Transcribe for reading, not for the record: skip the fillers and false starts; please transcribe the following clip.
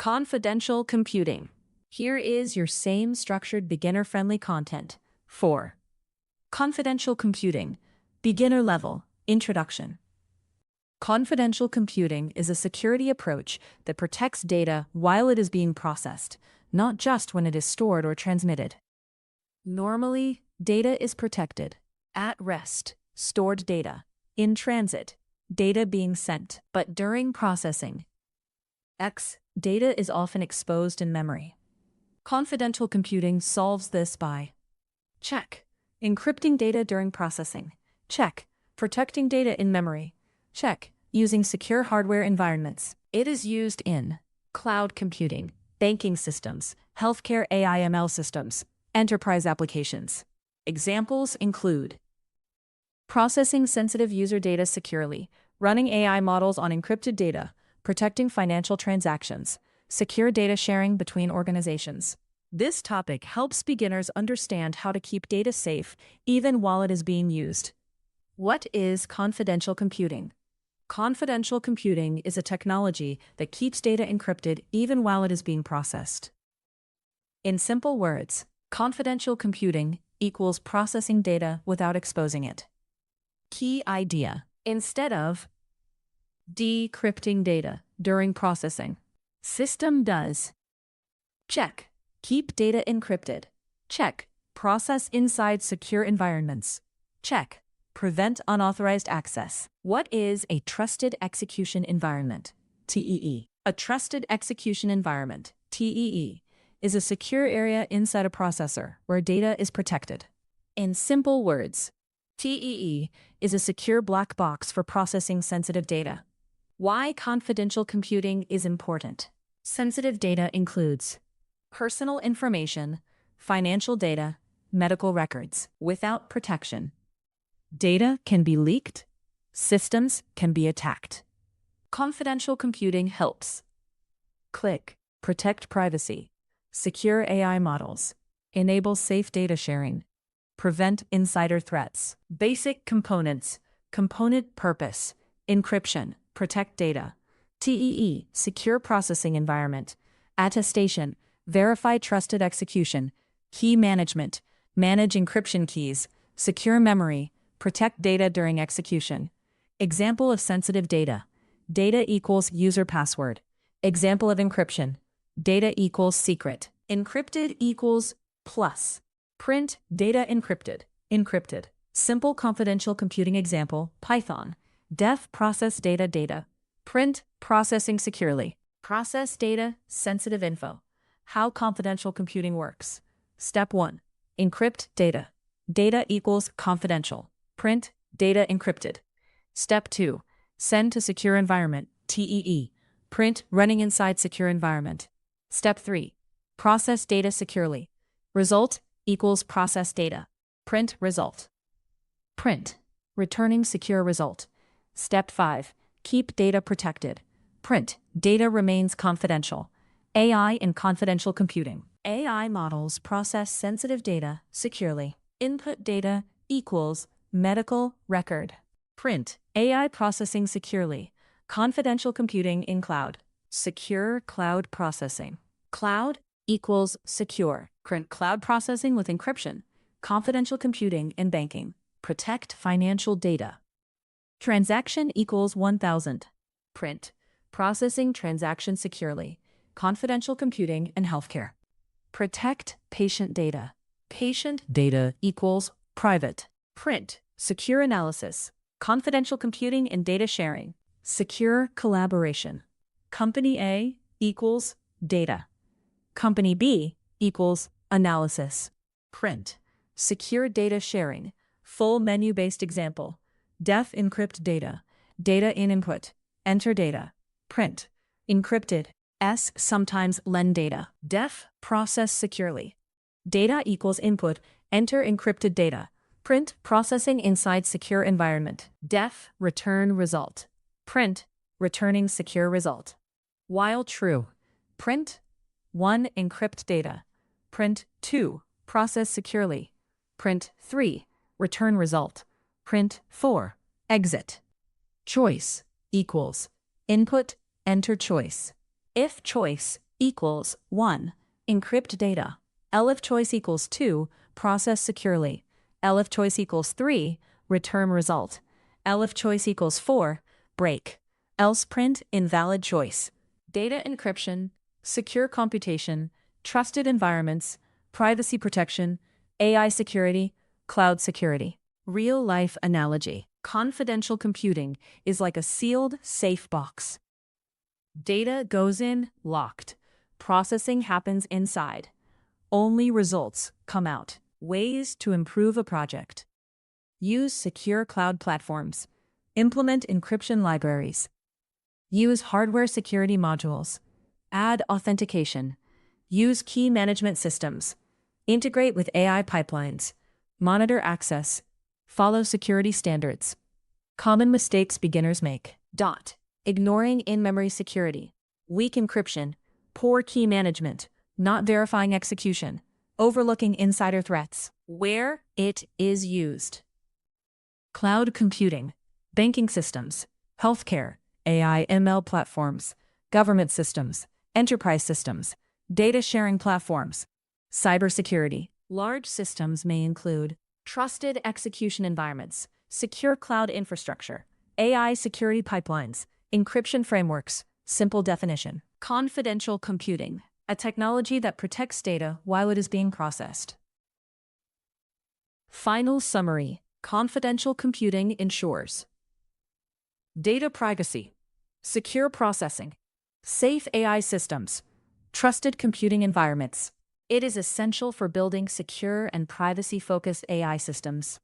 Confidential computing. Here is your same structured beginner-friendly content. 4. Confidential computing. Beginner level. Introduction. Confidential computing is a security approach that protects data while it is being processed, not just when it is stored or transmitted. Normally, data is protected. At rest, stored data. In transit, data being sent. But during processing, data is often exposed in memory. Confidential computing solves this by check. Encrypting data during processing. Check. Protecting data in memory. Check. Using secure hardware environments. It is used in cloud computing, banking systems, healthcare AI/ML systems, enterprise applications. Examples include processing sensitive user data securely, running AI models on encrypted data, protecting financial transactions, secure data sharing between organizations. This topic helps beginners understand how to keep data safe even while it is being used. What is confidential computing? Confidential computing is a technology that keeps data encrypted even while it is being processed. In simple words, confidential computing equals processing data without exposing it. Key idea: instead of decrypting data during processing, system does check. Keep data encrypted. Check. Process inside secure environments. Check. Prevent unauthorized access. What is a trusted execution environment? TEE. A trusted execution environment, TEE, is a secure area inside a processor where data is protected. In simple words, TEE is a secure black box for processing sensitive data. Why confidential computing is important? Sensitive data includes personal information, financial data, medical records. Without protection, data can be leaked, systems can be attacked. Confidential computing helps. Click. Protect privacy. Secure AI models. Enable safe data sharing. Prevent insider threats. Basic components. Component purpose. Encryption. Protect data. TEE. Secure processing environment. Attestation. Verify trusted execution. Key management. Manage encryption keys. Secure memory. Protect data during execution. Example of sensitive data. Data equals user password. Example of encryption. Data equals secret. Encrypted equals plus. Print data encrypted. Encrypted. Simple confidential computing example, Python. Def process data. Print processing securely. Process data, sensitive info. How confidential computing works. Step 1. Encrypt data. Data equals confidential. Print data encrypted. Step 2. Send to secure environment, TEE. Print running inside secure environment. Step 3. Process data securely. Result equals process data. Print result. Print. Returning secure result. Step 5. Keep data protected. Print. Data remains confidential. AI in confidential computing. AI models process sensitive data securely. Input data equals medical record. Print. AI processing securely. Confidential computing in cloud. Secure cloud processing. Cloud equals secure. Print cloud processing with encryption. Confidential computing in banking. Protect financial data. Transaction equals 1000. Print. Processing transaction securely. Confidential computing in healthcare. Protect patient data. Patient data equals private. Print. Secure analysis. Confidential computing and data sharing. Secure collaboration. Company A equals data. Company B equals analysis. Print. Secure data sharing. Full menu-based example. Def encrypt data. Data in input. Enter data. Print. Encrypted. S sometimes lend data. Def process securely. Data equals input. Enter encrypted data. Print processing inside secure environment. Def return result. Print returning secure result. While true. Print 1 encrypt data. Print 2 process securely. Print 3 return result. Print 4 exit. Choice equals input enter choice. If choice equals 1. Encrypt data. L if choice equals 2. Process securely. L if choice equals 3. Return result. L if choice equals 4. Break. Else print invalid choice. Data encryption, secure computation, trusted environments, privacy protection, AI security, cloud security. Real-life analogy. Confidential computing is like a sealed, safe box. Data goes in, locked. Processing happens inside. Only results come out. Ways to improve a project. Use secure cloud platforms. Implement encryption libraries. Use hardware security modules. Add authentication. Use key management systems. Integrate with AI pipelines. Monitor access. Follow security standards. Common mistakes beginners make. Ignoring in-memory security. Weak encryption. Poor key management. Not verifying execution. Overlooking insider threats. Where it is used. Cloud computing. Banking systems. Healthcare. AI ML platforms. Government systems. Enterprise systems. Data sharing platforms. Cybersecurity. Large systems may include trusted execution environments, secure cloud infrastructure, AI security pipelines, encryption frameworks. Simple definition. Confidential computing, a technology that protects data while it is being processed. Final summary. Confidential computing ensures data privacy, secure processing, safe AI systems, trusted computing environments. It is essential for building secure and privacy-focused AI systems.